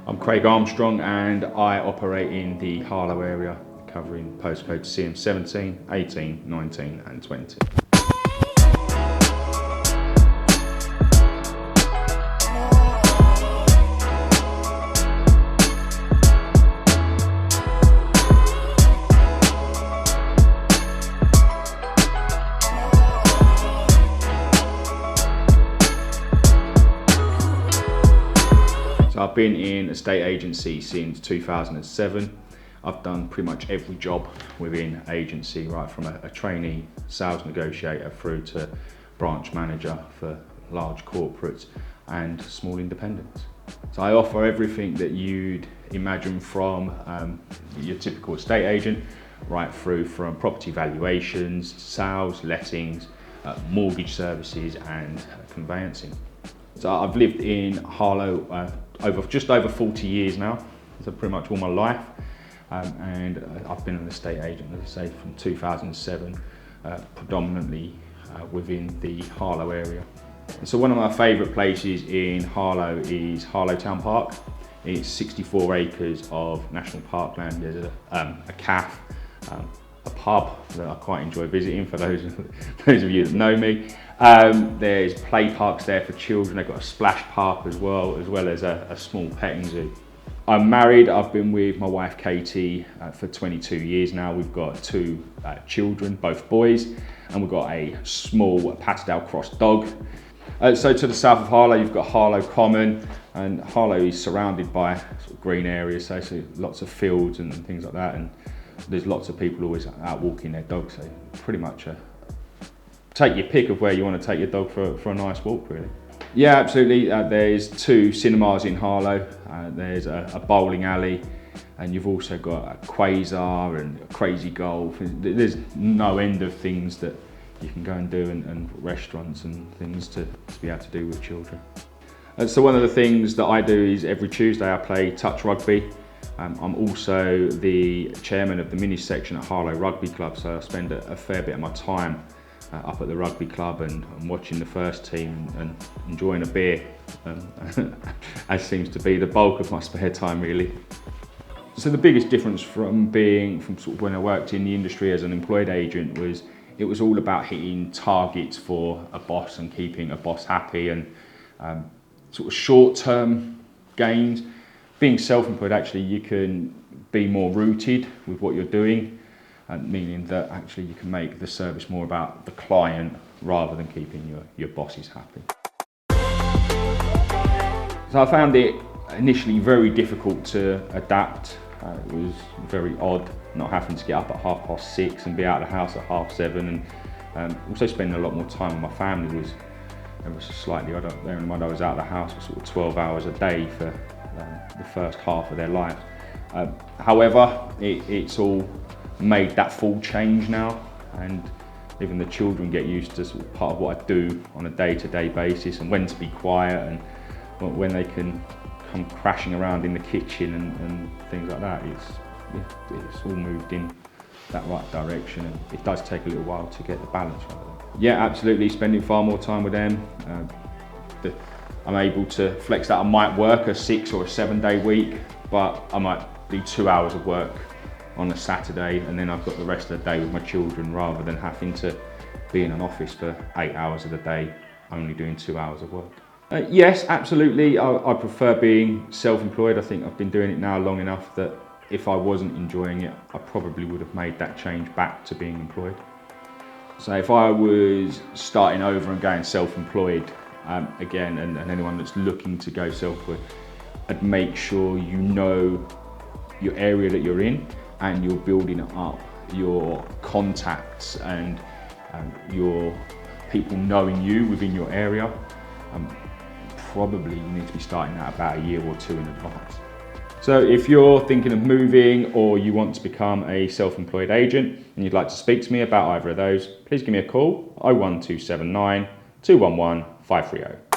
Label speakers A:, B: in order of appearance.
A: I'm Craig Armstrong and I operate in the Harlow area, covering postcodes CM17, 18, 19 and 20. I've been in a estate agency since 2007. I've done pretty much every job within agency, right from a trainee sales negotiator through to branch manager for large corporates and small independents. So I offer everything that you'd imagine from your typical estate agent, right through from property valuations, sales, lettings, mortgage services and conveyancing. So I've lived in Harlow just over 40 years now, so pretty much all my life, and I've been an estate agent, as I say, from 2007, predominantly within the Harlow area. And so one of my favourite places in Harlow is Harlow Town Park. It's 64 acres of national parkland. There's a cafe, a pub that I quite enjoy visiting for those of you that know me. There's play parks there for children. They've got a splash park as well as a small petting zoo. I'm married. I've been with my wife Katie for 22 years now. We've got two children, both boys, and we've got a small Patterdale Cross dog. So to the south of Harlow, you've got Harlow Common, and Harlow is surrounded by sort of green areas, so lots of fields and things like that, and there's lots of people always out walking their dogs, so pretty much take your pick of where you want to take your dog for a nice walk, really. Yeah, absolutely. There's two cinemas in Harlow. There's a bowling alley, and you've also got a Quasar and a Crazy Golf. There's no end of things that you can go and do, and restaurants and things to be able to do with children. So one of the things that I do is every Tuesday I play touch rugby. I'm also the chairman of the mini section at Harlow Rugby Club, so I spend a fair bit of my time up at the rugby club and watching the first team and enjoying a beer, as seems to be the bulk of my spare time, really. So the biggest difference from sort of when I worked in the industry as an employed agent was it was all about hitting targets for a boss and keeping a boss happy, and sort of short-term gains. Being self-employed, actually, you can be more rooted with what you're doing, meaning that actually you can make the service more about the client rather than keeping your bosses happy. So I found it initially very difficult to adapt. It was very odd not having to get up at 6:30 and be out of the house at 7:30, and also spending a lot more time with my family was ever so slightly odd. Bearing in mind I was out of the house for sort of 12 hours a day for the first half of their lives. However, it's all made that full change now, and even the children get used to sort of part of what I do on a day-to-day basis, and when to be quiet and when they can come crashing around in the kitchen and things like that. It's all moved in that right direction, and it does take a little while to get the balance right. Yeah, absolutely, spending far more time with them. I'm able to flex that. I might work a 6 or a 7 day week, but I might do 2 hours of work on a Saturday, and then I've got the rest of the day with my children, rather than having to be in an office for 8 hours of the day, only doing 2 hours of work. Yes, absolutely. I prefer being self-employed. I think I've been doing it now long enough that if I wasn't enjoying it, I probably would have made that change back to being employed. So if I was starting over and going self-employed, again, and anyone that's looking to go self-employed, I'd make sure you know your area that you're in, and you're building up your contacts and your people knowing you within your area. Probably you need to be starting that about a year or two in advance. So if you're thinking of moving, or you want to become a self-employed agent and you'd like to speak to me about either of those, please give me a call, 01279 211 530.